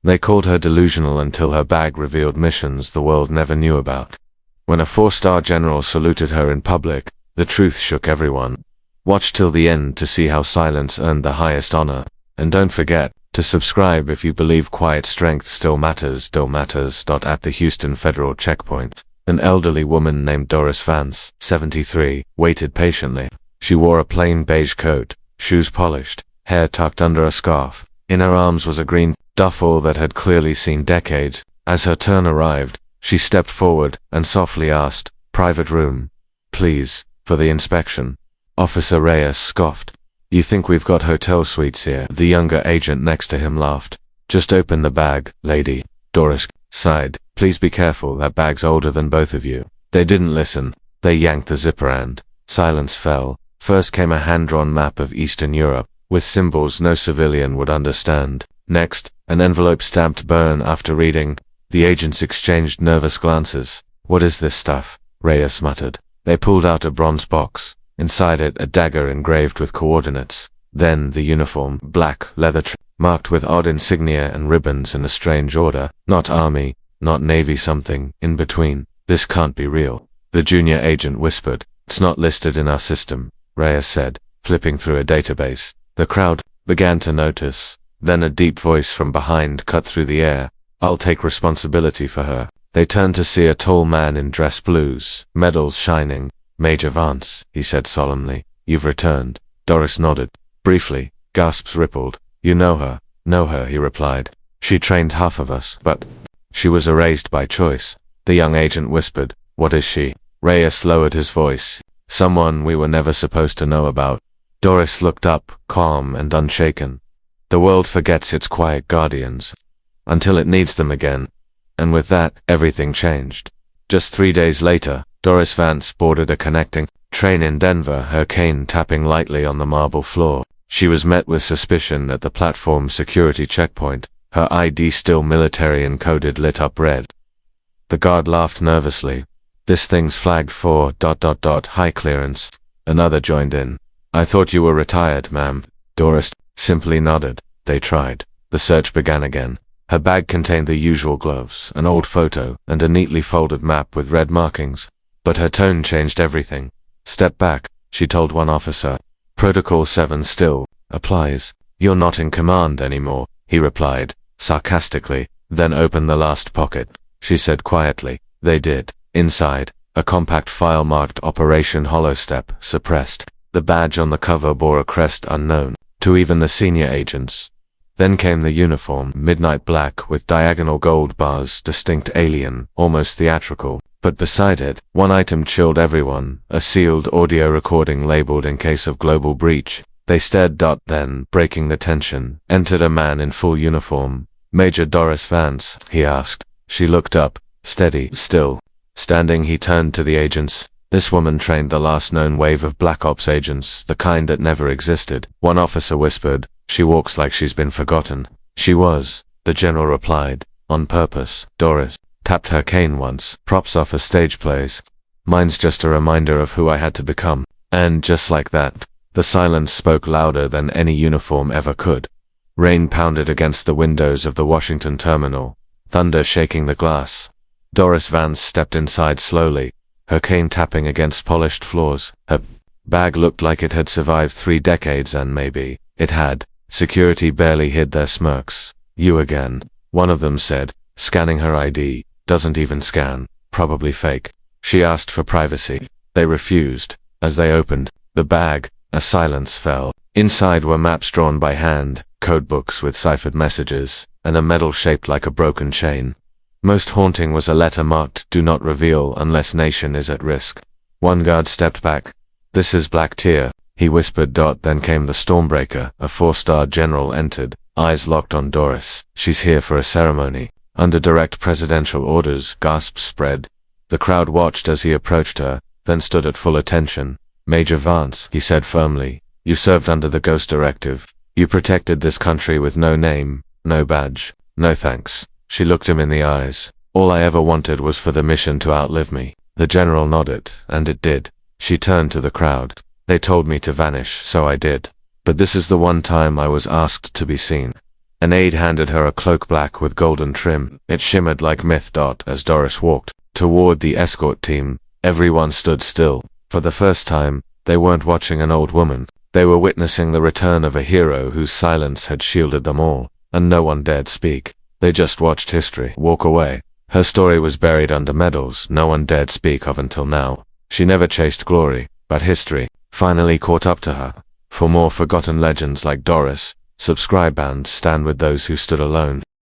They called her delusional until her bag revealed missions the world never knew about. When a 4-star general saluted her in public, the truth shook everyone. Watch till the end to see how silence earned the highest honor. And don't forget to subscribe if you believe quiet strength still matters. At the Houston Federal Checkpoint, an elderly woman named Doris Vance, 73, waited patiently. She wore a plain beige coat, shoes polished, hair tucked under a scarf. In her arms was a green duffel that had clearly seen decades. As her turn arrived, she stepped forward and softly asked, "Private room, please, for the inspection." Officer Reyes scoffed. "You think we've got hotel suites here?" The younger agent next to him laughed. "Just open the bag, lady." Doris sighed. "Please be careful, that bag's older than both of you." They didn't listen. They yanked the zipper and silence fell. First came a hand-drawn map of Eastern Europe, with symbols no civilian would understand. Next, an envelope stamped burn. After reading, the agents exchanged nervous glances. "What is this stuff?" Reyes muttered. They pulled out a bronze box. Inside it, a dagger engraved with coordinates. Then the uniform, black leather marked with odd insignia and ribbons in a strange order. Not army, not navy, something in between. "This can't be real." The junior agent whispered. "It's not listed in our system," Reyes said, flipping through a database. The crowd began to notice. Then a deep voice from behind cut through the air. "I'll take responsibility for her." They turned to see a tall man in dress blues, medals shining. "Major Vance," he said solemnly, "you've returned." Doris nodded. Briefly, gasps rippled. "You know her?" "Know her," he replied. "She trained half of us, but she was erased by choice." The young agent whispered. "What is she?" Reyes lowered his voice. "Someone we were never supposed to know about." Doris looked up, calm and unshaken. The world forgets its quiet guardians until it needs them again. And with that, everything changed. Just 3 days later, Doris Vance boarded a connecting train in Denver, her cane tapping lightly on the marble floor. She was met with suspicion at the platform security checkpoint, her ID still military encoded, lit up red. The guard laughed nervously. "This thing's flagged for ... high clearance." Another joined in. "I thought you were retired, ma'am." Doris simply nodded. They tried. The search began again. Her bag contained the usual gloves, an old photo, and a neatly folded map with red markings. But her tone changed everything. "Step back," she told one officer. "Protocol 7 still applies." "You're not in command anymore," he replied, sarcastically. "Then open the last pocket," she said quietly. They did. Inside, a compact file marked Operation Hollowstep, suppressed. The badge on the cover bore a crest unknown to even the senior agents. Then came the uniform, midnight black with diagonal gold bars, distinct alien, almost theatrical. But beside it, one item chilled everyone, a sealed audio recording labeled "in case of global breach." They stared. Then, breaking the tension, entered a man in full uniform. "Major Doris Vance?" he asked. She looked up, steady, still. Standing, he turned to the agents. "This woman trained the last known wave of Black Ops agents, the kind that never existed." One officer whispered, "She walks like she's been forgotten." "She was," the general replied, "on purpose." Doris tapped her cane once. "Props off of stage plays. Mine's just a reminder of who I had to become." And just like that, the silence spoke louder than any uniform ever could. Rain pounded against the windows of the Washington terminal, thunder shaking the glass. Doris Vance stepped inside slowly, her cane tapping against polished floors. Her bag looked like it had survived 3 decades, and maybe it had. Security barely hid their smirks. "You again," one of them said, scanning her ID. "Doesn't even scan. Probably fake." She asked for privacy. They refused. As they opened the bag, a silence fell. Inside were maps drawn by hand, codebooks with ciphered messages, and a medal shaped like a broken chain. Most haunting was a letter marked "Do not reveal unless nation is at risk." One guard stepped back. "This is Black Tier," he whispered. Then came the Stormbreaker. A 4-star general entered, eyes locked on Doris. "She's here for a ceremony. Under direct presidential orders." Gasps spread. The crowd watched as he approached her, then stood at full attention. "Major Vance," he said firmly, "you served under the Ghost Directive. You protected this country with no name, no badge, no thanks." She looked him in the eyes. "All I ever wanted was for the mission to outlive me." The general nodded, and it did. She turned to the crowd. "They told me to vanish, so I did. But this is the one time I was asked to be seen." An aide handed her a cloak black with golden trim. It shimmered like myth. As Doris walked toward the escort team, everyone stood still. For the first time, they weren't watching an old woman. They were witnessing the return of a hero whose silence had shielded them all, and no one dared speak. They just watched history walk away. Her story was buried under medals no one dared speak of until now. She never chased glory, but history finally caught up to her. For more forgotten legends like Doris, subscribe and stand with those who stood alone.